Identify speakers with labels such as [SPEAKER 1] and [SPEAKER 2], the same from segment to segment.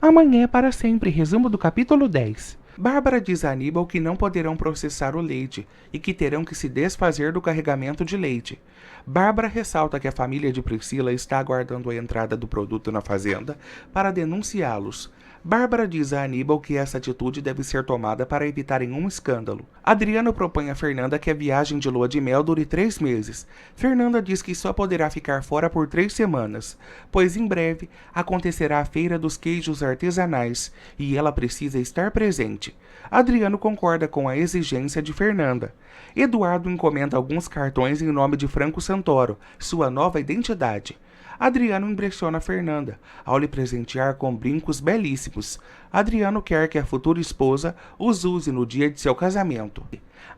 [SPEAKER 1] Amanhã é para sempre. Resumo do capítulo 10. Bárbara diz a Aníbal que não poderão processar o leite e que terão que se desfazer do carregamento de leite. Bárbara ressalta que a família de Priscila está aguardando a entrada do produto na fazenda para denunciá-los. Bárbara diz a Aníbal que essa atitude deve ser tomada para evitarem um escândalo. Adriano propõe a Fernanda que a viagem de lua de mel dure 3 meses. Fernanda diz que só poderá ficar fora por 3 semanas, pois em breve acontecerá a feira dos queijos artesanais e ela precisa estar presente. Adriano concorda com a exigência de Fernanda. Eduardo encomenda alguns cartões em nome de Franco Santoro, sua nova identidade. Adriano impressiona Fernanda, ao lhe presentear com brincos belíssimos. Adriano quer que a futura esposa os use no dia de seu casamento.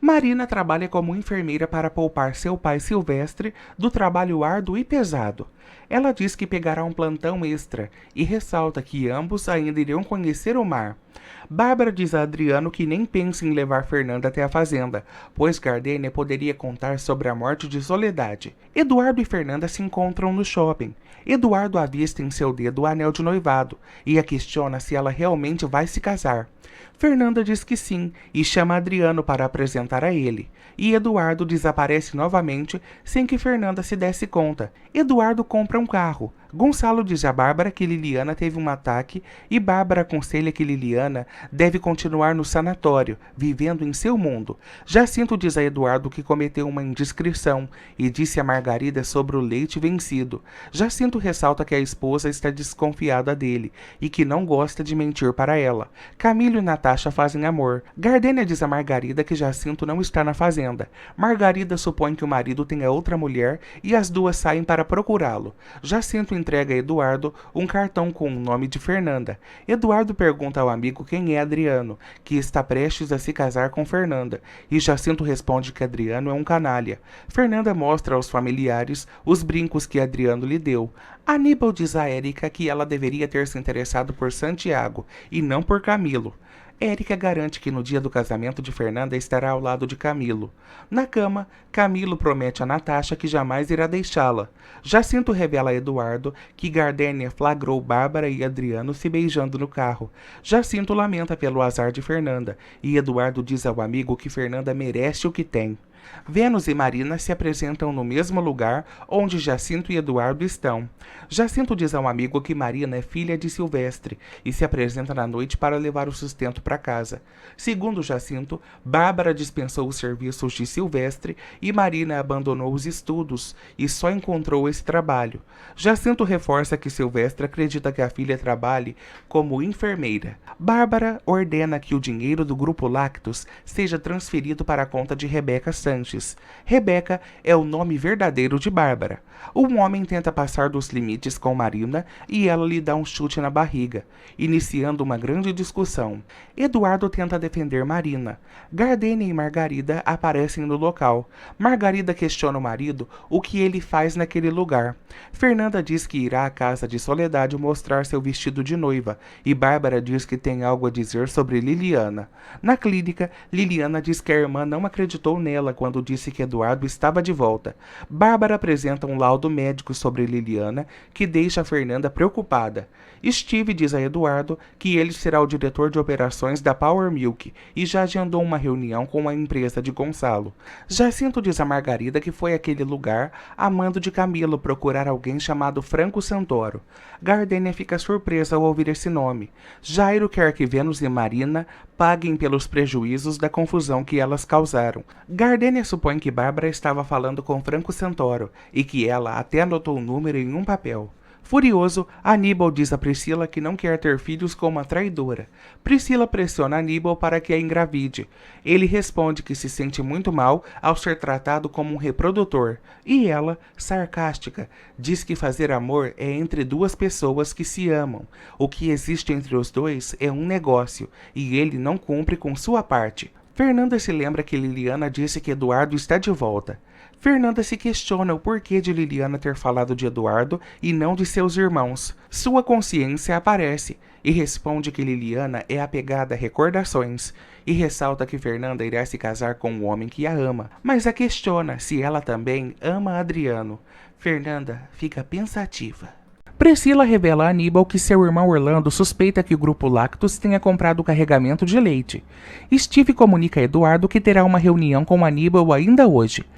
[SPEAKER 1] Marina trabalha como enfermeira para poupar seu pai Silvestre do trabalho árduo e pesado. Ela diz que pegará um plantão extra e ressalta que ambos ainda irão conhecer o mar. Bárbara diz a Adriano que nem pensa em levar Fernanda até a fazenda, pois Gardênia poderia contar sobre a morte de Soledade. Eduardo e Fernanda se encontram no shopping. Eduardo avista em seu dedo o anel de noivado e a questiona se ela realmente vai se casar. Fernanda diz que sim e chama Adriano para apresentar a ele. E Eduardo desaparece novamente sem que Fernanda se desse conta. Eduardo compra um carro. Gonçalo diz a Bárbara que Liliana teve um ataque e Bárbara aconselha que Liliana deve continuar no sanatório, vivendo em seu mundo. Jacinto diz a Eduardo que cometeu uma indiscrição e disse a Margarida sobre o leite vencido. Jacinto ressalta que a esposa está desconfiada dele e que não gosta de mentir para ela. Camilo e Natasha fazem amor. Gardênia diz a Margarida que Jacinto não está na fazenda. Margarida supõe que o marido tenha outra mulher e as duas saem para procurá-lo. Jacinto entrega a Eduardo um cartão com o nome de Fernanda. Eduardo pergunta ao amigo quem é Adriano, que está prestes a se casar com Fernanda, e Jacinto responde que Adriano é um canalha. Fernanda mostra aos familiares os brincos que Adriano lhe deu. Aníbal diz a Érica que ela deveria ter se interessado por Santiago e não por Camilo. Érica garante que no dia do casamento de Fernanda estará ao lado de Camilo. Na cama, Camilo promete a Natasha que jamais irá deixá-la. Jacinto revela a Eduardo que Gardênia flagrou Bárbara e Adriano se beijando no carro. Jacinto lamenta pelo azar de Fernanda e Eduardo diz ao amigo que Fernanda merece o que tem. Vênus e Marina se apresentam no mesmo lugar onde Jacinto e Eduardo estão. Jacinto diz a um amigo que Marina é filha de Silvestre e se apresenta na noite para levar o sustento para casa. Segundo Jacinto, Bárbara dispensou os serviços de Silvestre e Marina abandonou os estudos e só encontrou esse trabalho. Jacinto reforça que Silvestre acredita que a filha trabalhe como enfermeira. Bárbara ordena que o dinheiro do Grupo Lactus seja transferido para a conta de Rebeca Sanches. Rebeca é o nome verdadeiro de Bárbara. Um homem tenta passar dos limites com Marina e ela lhe dá um chute na barriga, iniciando uma grande discussão. Eduardo tenta defender Marina. Gardênia e Margarida aparecem no local. Margarida questiona o marido o que ele faz naquele lugar. Fernanda diz que irá à casa de Soledade mostrar seu vestido de noiva e Bárbara diz que tem algo a dizer sobre Liliana. Na clínica, Liliana diz que a irmã não acreditou nela quando disse que Eduardo estava de volta. Bárbara apresenta um laudo médico sobre Liliana que deixa Fernanda preocupada. Steve diz a Eduardo que ele será o diretor de operações da Power Milk e já agendou uma reunião com a empresa de Gonçalo. Jacinto diz a Margarida que foi àquele lugar a mando de Camilo procurar alguém chamado Franco Santoro. Gardênia fica surpresa ao ouvir esse nome. Jairo quer que Vênus e Marina paguem pelos prejuízos da confusão que elas causaram. Gardênia supõe que Bárbara estava falando com Franco Santoro e que ela até anotou o número em um papel. Furioso, Aníbal diz a Priscila que não quer ter filhos com uma traidora. Priscila pressiona Aníbal para que a engravide. Ele responde que se sente muito mal ao ser tratado como um reprodutor. E ela, sarcástica, diz que fazer amor é entre duas pessoas que se amam. O que existe entre os dois é um negócio, e ele não cumpre com sua parte. Fernanda se lembra que Liliana disse que Eduardo está de volta. Fernanda se questiona o porquê de Liliana ter falado de Eduardo e não de seus irmãos. Sua consciência aparece e responde que Liliana é apegada a recordações e ressalta que Fernanda irá se casar com um homem que a ama, mas a questiona se ela também ama Adriano. Fernanda fica pensativa. Priscila revela a Aníbal que seu irmão Orlando suspeita que o grupo Lactus tenha comprado o carregamento de leite. Steve comunica a Eduardo que terá uma reunião com Aníbal ainda hoje.